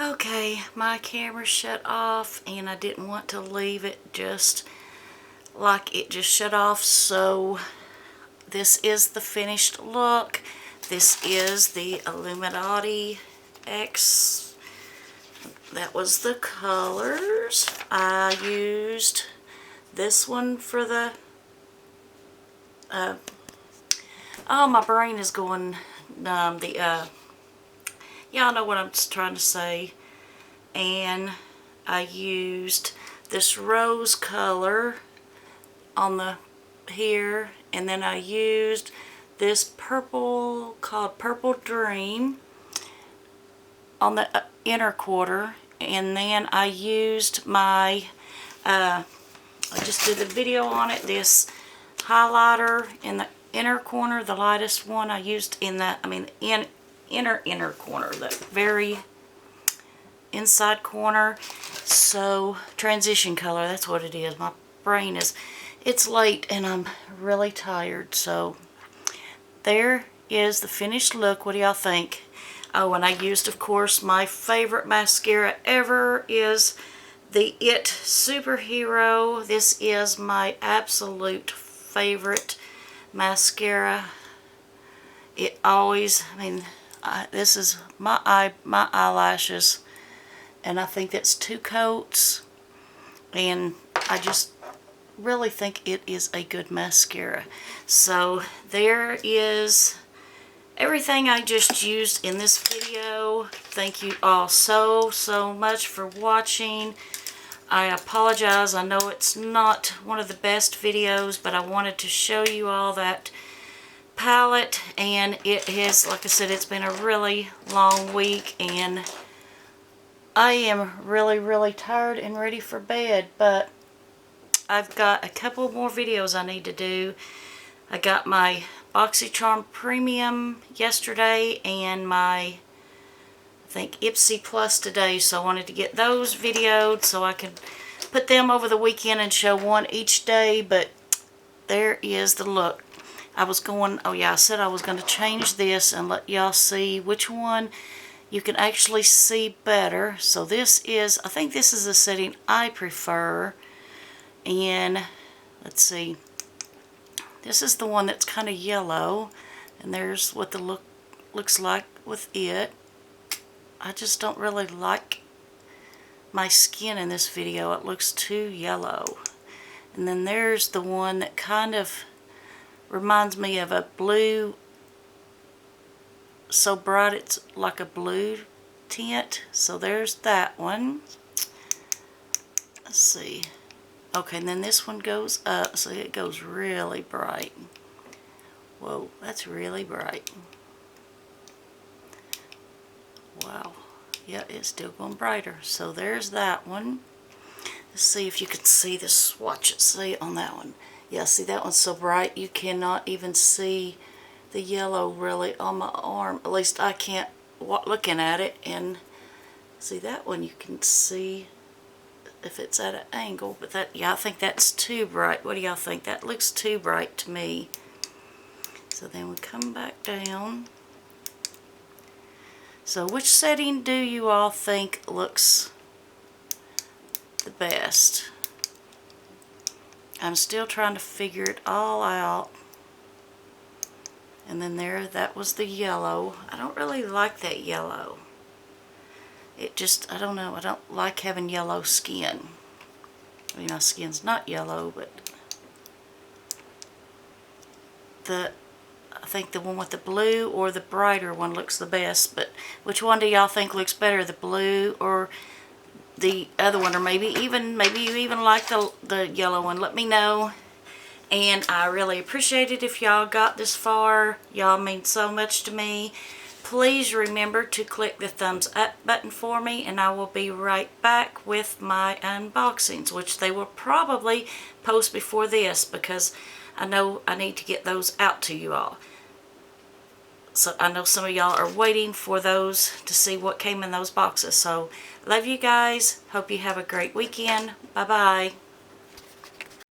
Okay, my camera shut off and I didn't want to leave it just like it just shut off, so this is the finished look. This is the Illuminati X. That was the colors. I used this one for the oh, my brain is going numb. Y'all know what I'm trying to say. And I used this rose color on the here, and then I used this purple called Purple Dream on the inner quarter, and then I used my I just did the video on it, this highlighter in the inner corner, the lightest one I used in the, inner corner, the very inside corner. So transition color, that's what it is. My brain is, it's late and I'm really tired. So there is the finished look. What do y'all think? Oh, and I used, of course, my favorite mascara ever is the It Superhero. This is my absolute favorite mascara. It always, this is my eyelashes, and I think that's 2 coats, and I just really think it is a good mascara. So there is everything I just used in this video. Thank you all so much for watching. I apologize, I know it's not one of the best videos, but I wanted to show you all that palette, and it has, like I said, it's been a really long week and I am really tired and ready for bed, but I've got a couple more videos I need to do. I got my BoxyCharm Premium yesterday and my, I think, Ipsy Plus today, so I wanted to get those videoed so I could put them over the weekend and show one each day. But there is the look. I was going, oh yeah, I said I was going to change this and let y'all see which one you can actually see better. So this is, I think this is the setting I prefer. And let's see, this is the one that's kind of yellow, and there's what the look looks like with it. I just don't really like my skin in this video. It looks too yellow. And then there's the one that kind of reminds me of a blue, so bright it's like a blue tint. So there's that one. Let's see. Okay, and then this one goes up, so it goes really bright. Whoa, that's really bright. Wow. Yeah, it's still going brighter. So there's that one. Let's see if you can see the swatch. See on that one. Yeah, see that one's so bright you cannot even see the yellow really on my arm. At least I can't looking at it. And see that one you can see if it's at an angle, but that, yeah, I think that's too bright. What do y'all think? That looks too bright to me. So then we come back down. So which setting do you all think looks the best? I'm still trying to figure it all out. And then there, that was the yellow. I don't really like that yellow. It just, I don't know, I don't like having yellow skin. I mean, my skin's not yellow, but I think the one with the blue or the brighter one looks the best. But which one do y'all think looks better, the blue or the other one? Or maybe you even like the yellow one. Let me know. And I really appreciate it if y'all got this far. Y'all mean so much to me. Please remember to click the thumbs up button for me, and I will be right back with my unboxings, which they will probably post before this because I know I need to get those out to you all. So I know some of y'all are waiting for those to see what came in those boxes. So love you guys. Hope you have a great weekend. Bye-bye.